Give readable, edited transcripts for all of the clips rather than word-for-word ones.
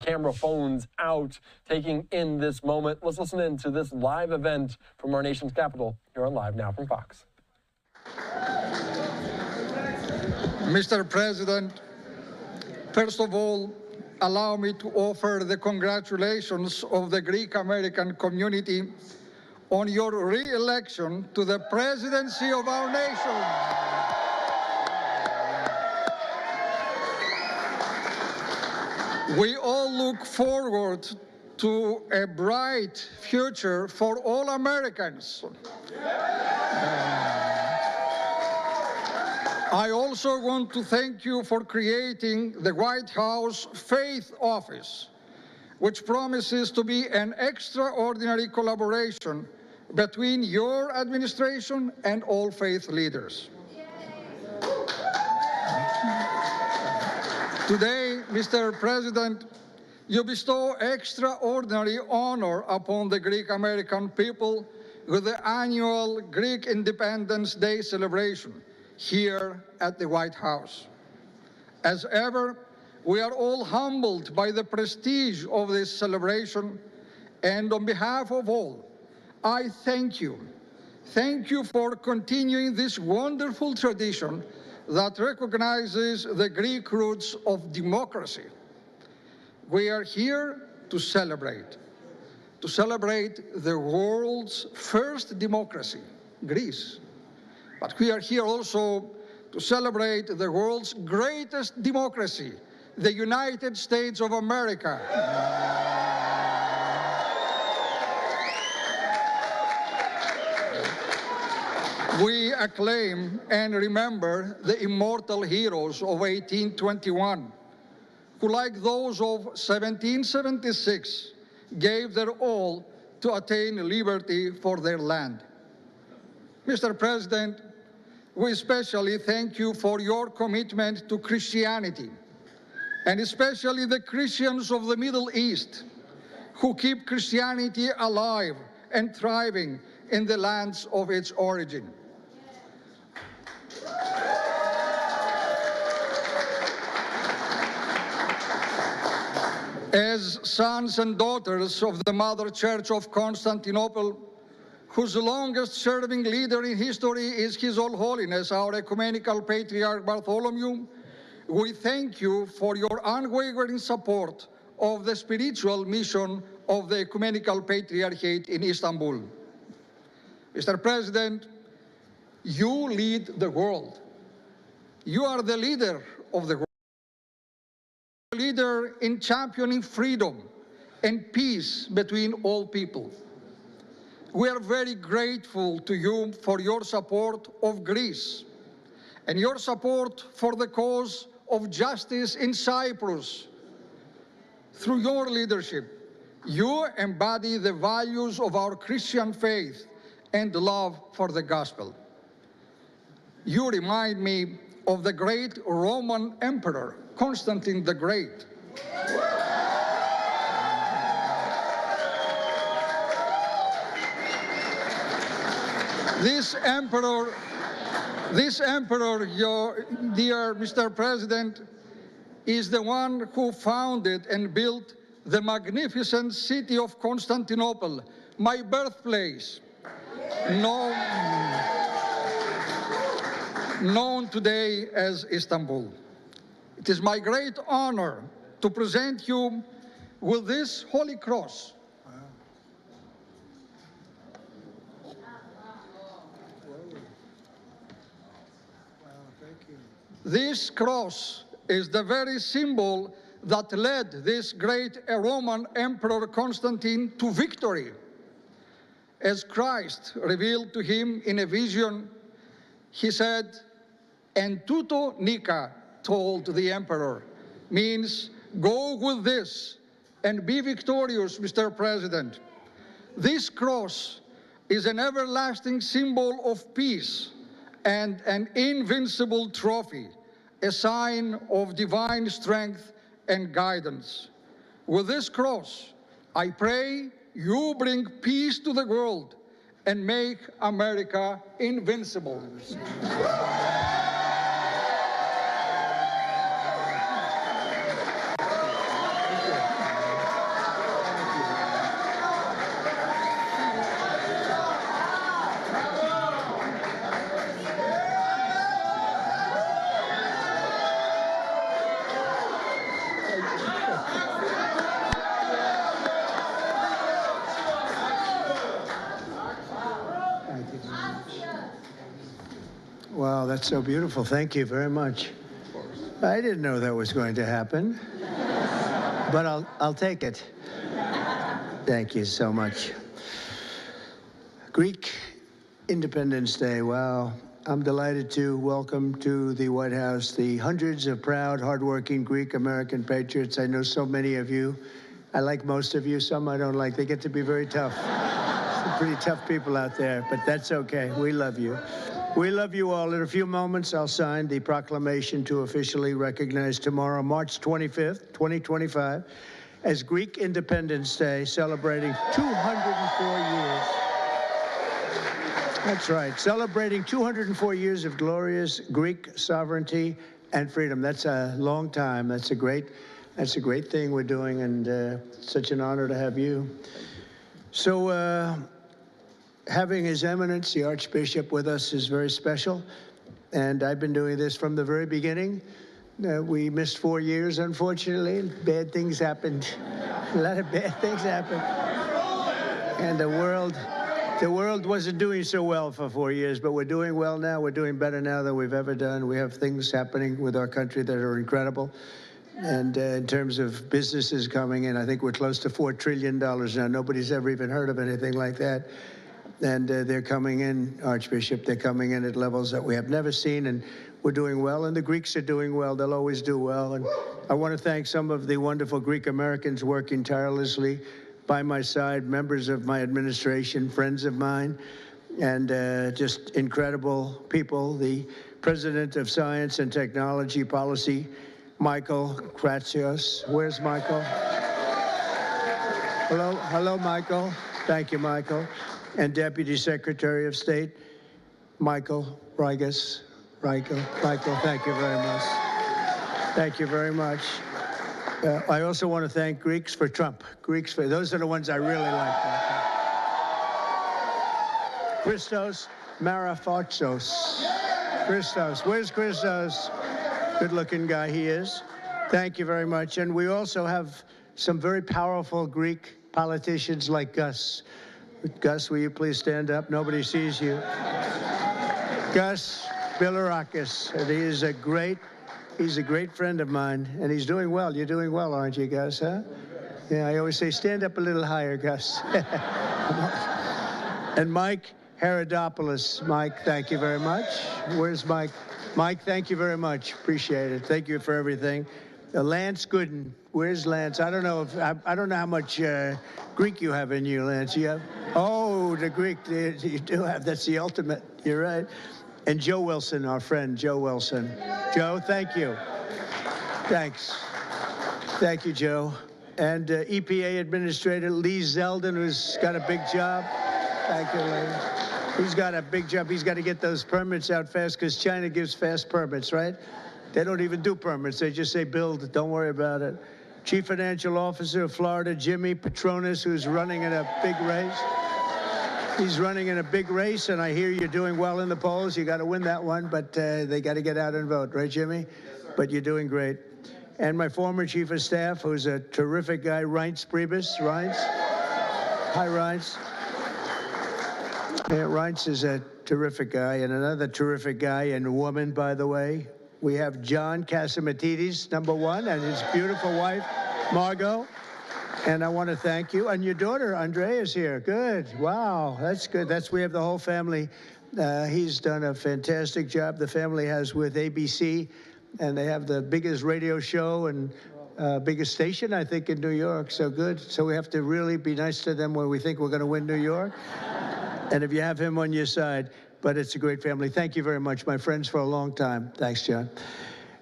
camera phones out, taking in this moment. Let's listen in to this live event from our nation's capital here on Live Now from Fox. Mr. President, first of all, allow me to offer the congratulations of the Greek American community on your re-election to the presidency of our nation. We all look forward to a bright future for all Americans. I also want to thank you for creating the White House Faith Office, which promises to be an extraordinary collaboration between your administration and all faith leaders. Today, Mr. President, you bestow extraordinary honor upon the Greek American people with the annual Greek Independence Day celebration here at the White House. As ever, we are all humbled by the prestige of this celebration, and on behalf of all, I thank you. Thank you for continuing this wonderful tradition that recognizes the Greek roots of democracy. We are here to celebrate the world's first democracy, Greece. But we are here also to celebrate the world's greatest democracy, the United States of America. We acclaim and remember the immortal heroes of 1821, who, like those of 1776, gave their all to attain liberty for their land. Mr. President, we especially thank you for your commitment to Christianity, and especially the Christians of the Middle East, who keep Christianity alive and thriving in the lands of its origin. As sons and daughters of the Mother Church of Constantinople, whose longest-serving leader in history is His All Holiness, our Ecumenical Patriarch Bartholomew, we thank you for your unwavering support of the spiritual mission of the Ecumenical Patriarchate in Istanbul. Mr. President, you lead the world. You are the leader of the world. Leader in championing freedom and peace between all people. We are very grateful to you for your support of Greece and your support for the cause of justice in Cyprus. Through your leadership, you embody the values of our Christian faith and love for the gospel. You remind me of the great Roman Emperor, Constantine the Great. This emperor, your dear Mr. President, is the one who founded and built the magnificent city of Constantinople, my birthplace, known today as Istanbul. It is my great honor to present you with this Holy Cross. This cross is the very symbol that led this great Roman Emperor Constantine to victory. As Christ revealed to him in a vision, he said, "En tuto nika," told the emperor, means go with this and be victorious, Mr. President. This cross is an everlasting symbol of peace and an invincible trophy, a sign of divine strength and guidance. With this cross, I pray you bring peace to the world and make America invincible. that's so beautiful. Thank you very much. I didn't know that was going to happen, but I'll take it. Thank you so much. Greek Independence Day. Wow. I'm delighted to welcome to the White House the hundreds of proud, hardworking Greek American patriots. I know so many of you. I like most of you. Some I don't like. They get to be very tough. Some pretty tough people out there, but that's okay. We love you. We love you all. In a few moments, I'll sign the proclamation to officially recognize tomorrow, March 25th, 2025, as Greek Independence Day, celebrating 204 years. That's right, celebrating 204 years of glorious Greek sovereignty and freedom. That's a long time. That's a great thing we're doing, and such an honor to have you. So having His Eminence, the Archbishop, with us is very special, and I've been doing this from the very beginning. We missed 4 years, unfortunately. Bad things happened. A lot of bad things happened. And the world wasn't doing so well for 4 years, but we're doing well now. We're doing better now than we've ever done. We have things happening with our country that are incredible. And in terms of businesses coming in, I think we're close to $4 trillion now. Nobody's ever even heard of anything like that. And they're coming in, Archbishop, they're coming in at levels that we have never seen, and we're doing well, and the Greeks are doing well. They'll always do well. And I want to thank some of the wonderful Greek Americans working tirelessly by my side, members of my administration, friends of mine, and just incredible people. The President of Science and Technology Policy, Michael Kratsios. Where's Michael? Hello, Michael. Thank you, Michael. And Deputy Secretary of State, Michael Rigas. Michael, thank you very much. Thank you very much. I also want to thank Greeks for Trump. Those are the ones I really like. Christos Marafatsos. Christos, where's Christos? Good-looking guy he is. Thank you very much. And we also have some very powerful Greek politicians like Gus. Gus, will you please stand up? Nobody sees you. Gus Bilirakis, and he's a great friend of mine, and he's doing well. You're doing well, aren't you, Gus, huh? Yeah, I always say, stand up a little higher, Gus. And Mike Herodopoulos. Mike, thank you very much. Where's Mike? Mike, thank you very much. Appreciate it. Thank you for everything. Lance Gooden. Where's Lance? I don't know how much Greek you have in you, Lance. You have? Oh, the Greek. You do have. That's the ultimate. You're right. And Joe Wilson, our friend, Joe Wilson. Joe, thank you. Thanks. Thank you, Joe. And EPA Administrator Lee Zeldin, who's got a big job. Thank you, Lee. He's got a big job. He's got to get those permits out fast because China gives fast permits, right? They don't even do permits. They just say build. Don't worry about it. Chief Financial Officer of Florida, Jimmy Petronas, who's running in a big race. He's running in a big race, and I hear you're doing well in the polls. You got to win that one, but they got to get out and vote, right, Jimmy? Yes, but you're doing great. And my former Chief of Staff, who's a terrific guy, Reince Priebus. Reince? Hi, Reince. Yeah, Reince is a terrific guy, and another terrific guy and woman, by the way. We have John Catsimatidis, #1, and his beautiful wife, Margot. And I want to thank you. And your daughter, Andrea, is here. Good. Wow. That's good. We have the whole family. He's done a fantastic job. The family has with ABC, and they have the biggest radio show and biggest station, I think, in New York. So good. So we have to really be nice to them when we think we're going to win New York. And if you have him on your side, but it's a great family. Thank you very much, my friends, for a long time. Thanks, John.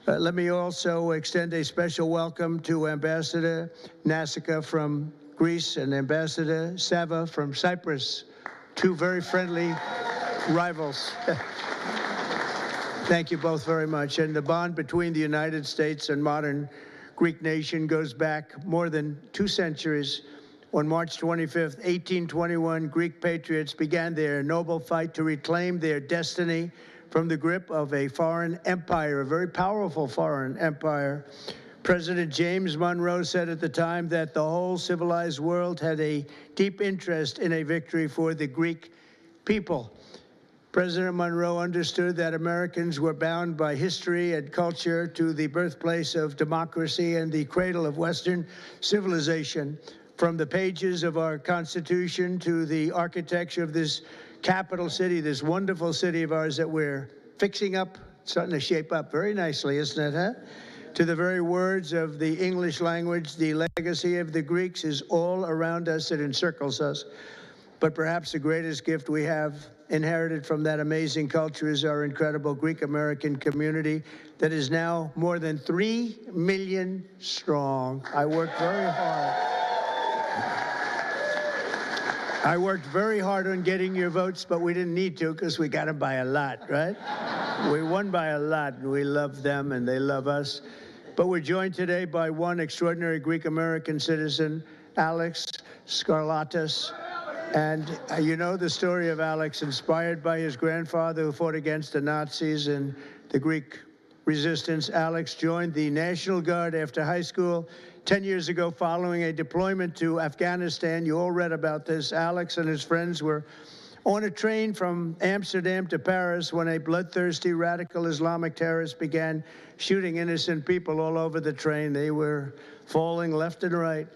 Let me also extend a special welcome to Ambassador Nassika from Greece and Ambassador Sava from Cyprus, two very friendly rivals. Thank you both very much. And the bond between the United States and modern Greek nation goes back more than 2 centuries. On March 25th, 1821, Greek patriots began their noble fight to reclaim their destiny from the grip of a foreign empire, a very powerful foreign empire. President James Monroe said at the time that the whole civilized world had a deep interest in a victory for the Greek people. President Monroe understood that Americans were bound by history and culture to the birthplace of democracy and the cradle of Western civilization. From the pages of our Constitution to the architecture of this capital city, this wonderful city of ours that we're fixing up, starting to shape up very nicely, isn't it, huh? To the very words of the English language, the legacy of the Greeks is all around us. It encircles us. But perhaps the greatest gift we have inherited from that amazing culture is our incredible Greek-American community that is now more than 3 million strong. I worked very hard on getting your votes, but we didn't need to because we got them by a lot, right? We won by a lot, and we love them, and they love us. But we're joined today by one extraordinary Greek-American citizen, Alex Skarlatos. And you know the story of Alex, inspired by his grandfather who fought against the Nazis and the Greek resistance. Alex joined the National Guard after high school 10 years ago following a deployment to Afghanistan. You all read about this. Alex and his friends were on a train from Amsterdam to Paris when a bloodthirsty radical Islamic terrorist began shooting innocent people all over the train. They were falling left and right.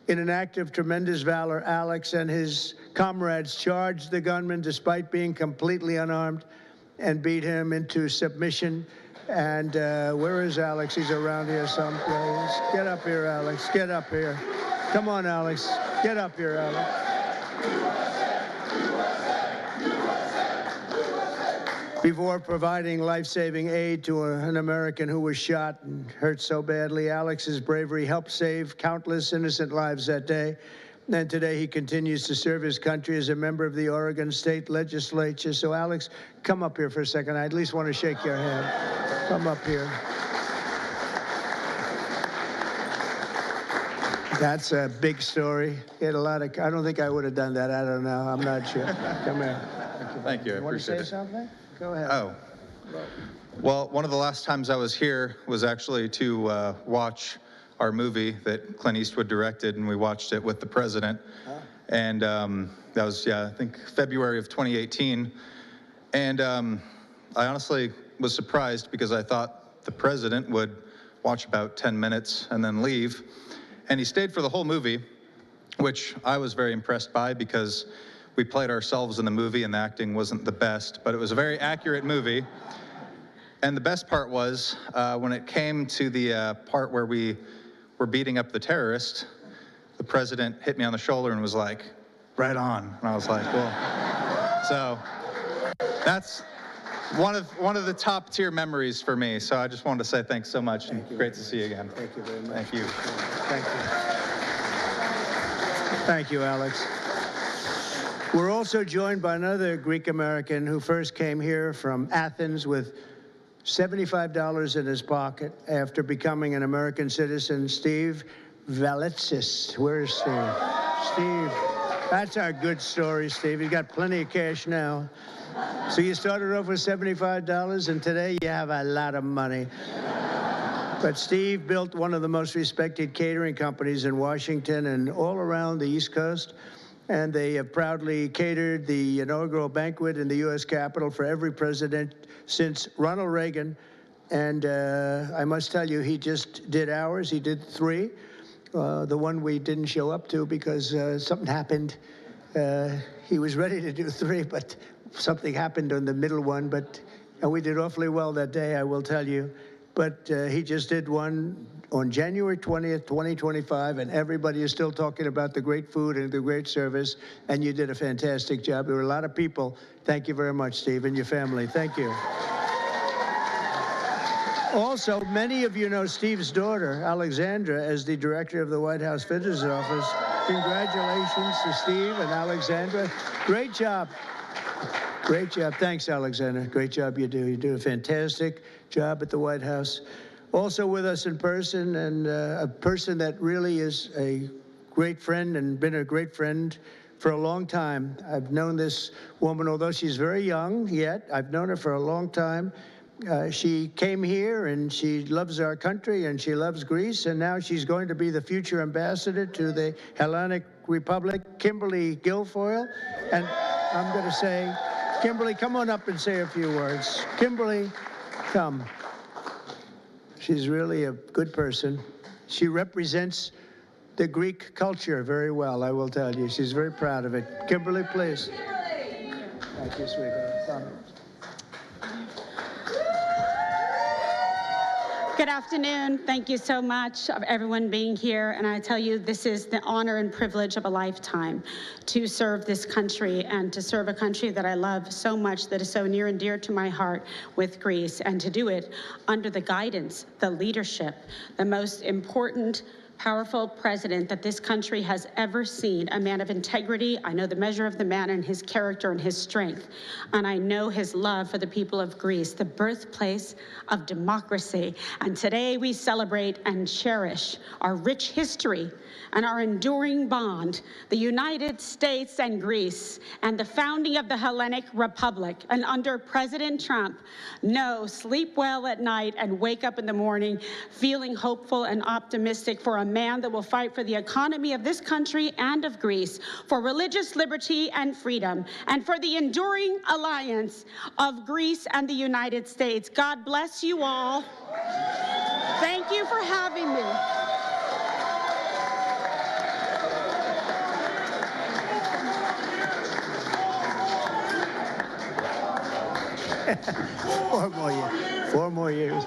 In an act of tremendous valor, Alex and his comrades charged the gunman despite being completely unarmed and beat him into submission. And where is Alex? He's around here someplace. Get up here, Alex. Get up here. Come on, Alex. Get up here, Alex. Before providing life-saving aid to an American who was shot and hurt so badly, Alex's bravery helped save countless innocent lives that day. And today he continues to serve his country as a member of the Oregon State Legislature. So Alex, come up here for a second. I at least want to shake your hand. Come up here. That's a big story. He had a lot of, I don't think I would have done that. I don't know. I'm not sure. Come here. Thank you. I Want to say appreciate it. something? Go ahead. Oh. Well, one of the last times I was here was actually to watch our movie that Clint Eastwood directed, and we watched it with the president. And that was, I think February of 2018. And I honestly was surprised because I thought the president would watch about 10 minutes and then leave. And he stayed for the whole movie, which I was very impressed by because we played ourselves in the movie and the acting wasn't the best, but it was a very accurate movie. And the best part was when it came to the part where we were beating up the terrorist, the president hit me on the shoulder and was like, right on. And I was like, well, so that's one of the top tier memories for me. So I just wanted to say thanks so much. And great to see you again. Thank you very much. Thank you. Thank you. Thank you, Alex. We're also joined by another Greek-American who first came here from Athens with $75 in his pocket after becoming an American citizen, Steve Valitsis. Where's Steve? Steve, that's our good story, Steve. He's got plenty of cash now. So you started off with $75, and today you have a lot of money. But Steve built one of the most respected catering companies in Washington and all around the East Coast. And they have proudly catered the inaugural banquet in the U.S. Capitol for every president since Ronald Reagan. And I must tell you, he just did ours. He did 3. The one we didn't show up to because something happened. He was ready to do 3, but something happened on the middle one. And we did awfully well that day, I will tell you. But he just did one on January 20th, 2025, and everybody is still talking about the great food and the great service, and you did a fantastic job. There were a lot of people. Thank you very much, Steve, and your family. Thank you. Also, many of you know Steve's daughter, Alexandra, as the director of the White House Visitors Office. Congratulations to Steve and Alexandra. Great job. Great job. Thanks, Alexandra. Great job you do. You do a fantastic job at the White House. Also with us in person, and a person that really is a great friend and been a great friend for a long time. I've known this woman, although she's very young yet. I've known her for a long time. She came here, and she loves our country, and she loves Greece, and now she's going to be the future ambassador to the Hellenic Republic, Kimberly Guilfoyle. And I'm going to say Kimberly, come on up and say a few words. Kimberly, come. She's really a good person. She represents the Greek culture very well, I will tell you. She's very proud of it. Kimberly, please. Thank you, sweetheart. Come. Good afternoon. Thank you so much of everyone being here. And I tell you, this is the honor and privilege of a lifetime to serve this country and to serve a country that I love so much, that is so near and dear to my heart, with Greece, and to do it under the guidance, the leadership, the most important, powerful president that this country has ever seen, a man of integrity. I know the measure of the man and his character and his strength. And I know his love for the people of Greece, the birthplace of democracy. And today we celebrate and cherish our rich history and our enduring bond, the United States and Greece, and the founding of the Hellenic Republic. And under President Trump, no, sleep well at night and wake up in the morning feeling hopeful and optimistic for a man that will fight for the economy of this country and of Greece, for religious liberty and freedom, and for the enduring alliance of Greece and the United States. God bless you all. Thank you for having me. Four more years.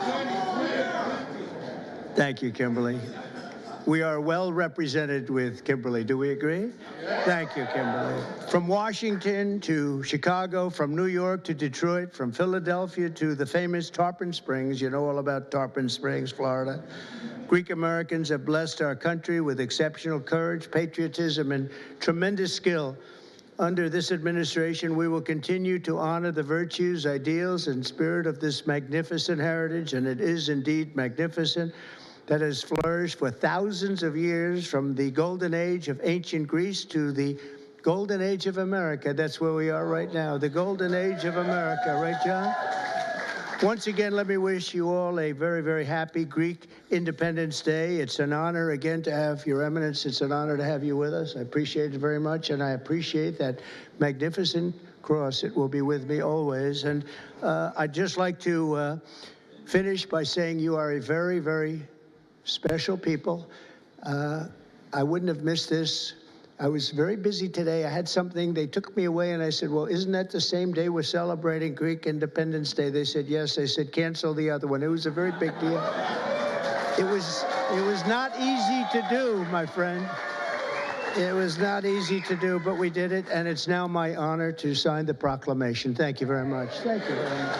Thank you, Kimberly. We are well represented with Kimberly. Do we agree? Thank you, Kimberly. From Washington to Chicago, from New York to Detroit, from Philadelphia to the famous Tarpon Springs. You know all about Tarpon Springs, Florida. Greek Americans have blessed our country with exceptional courage, patriotism, and tremendous skill. Under this administration, we will continue to honor the virtues, ideals, and spirit of this magnificent heritage, and it is indeed magnificent, that has flourished for thousands of years, from the golden age of ancient Greece to the golden age of America. That's where we are right now, the golden age of America. Right, John? Once again, let me wish you all a very, very happy Greek Independence Day. It's an honor, again, to have Your Eminence. It's an honor to have you with us. I appreciate it very much, and I appreciate that magnificent cross. It will be with me always. And I'd just like to finish by saying you are a very, very special people. I wouldn't have missed this. I was very busy today. I had something. They took me away, and I said, well, isn't that the same day we're celebrating Greek Independence Day? They said, yes. I said, cancel the other one. It was a very big deal. It was not easy to do, my friend. It was not easy to do, but we did it, and it's now my honor to sign the proclamation. Thank you very much. Thank you very much.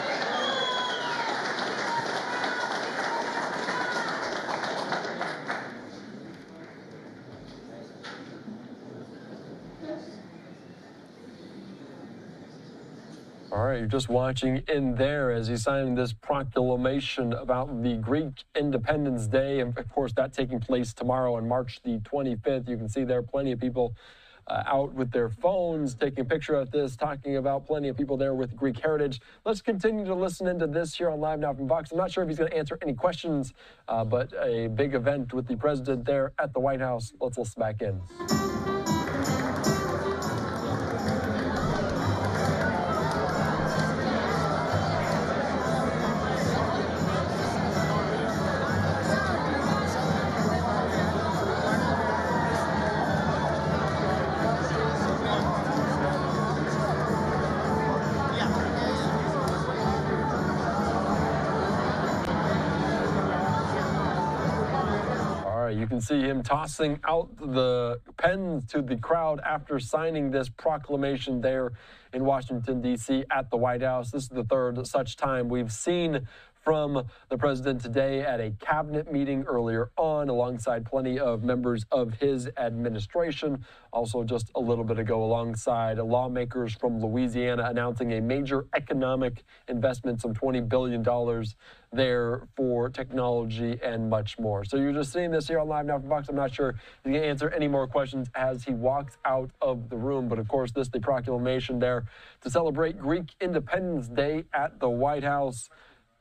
All right, you're just watching in there as he's signing this proclamation about the Greek Independence Day. And of course, that taking place tomorrow on March the 25th. You can see there are plenty of people out with their phones, taking a picture of this, talking about plenty of people there with Greek heritage. Let's continue to listen into this here on Live Now from Fox. I'm not sure if he's going to answer any questions, but a big event with the president there at the White House. Let's listen back in. You can see him tossing out the pens to the crowd after signing this proclamation there in Washington, D.C. at the White House. This is the third such time we've seen from the president today at a cabinet meeting earlier on, alongside plenty of members of his administration. Also just a little bit ago, alongside lawmakers from Louisiana announcing a major economic investment, some $20 billion there for technology and much more. So you're just seeing this here on Live Now from Fox. I'm not sure if he's going to answer any more questions as he walks out of the room. But of course, this the proclamation there to celebrate Greek Independence Day at the White House.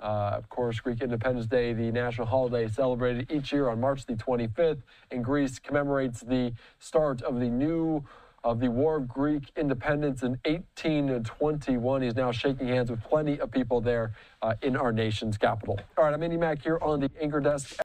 Of course, Greek Independence Day, the national holiday celebrated each year on March the 25th, and Greece commemorates the start of the new of the War of Greek Independence in 1821. He's now shaking hands with plenty of people there in our nation's capital. All right, I'm Andy Mack here on the Anchor Desk.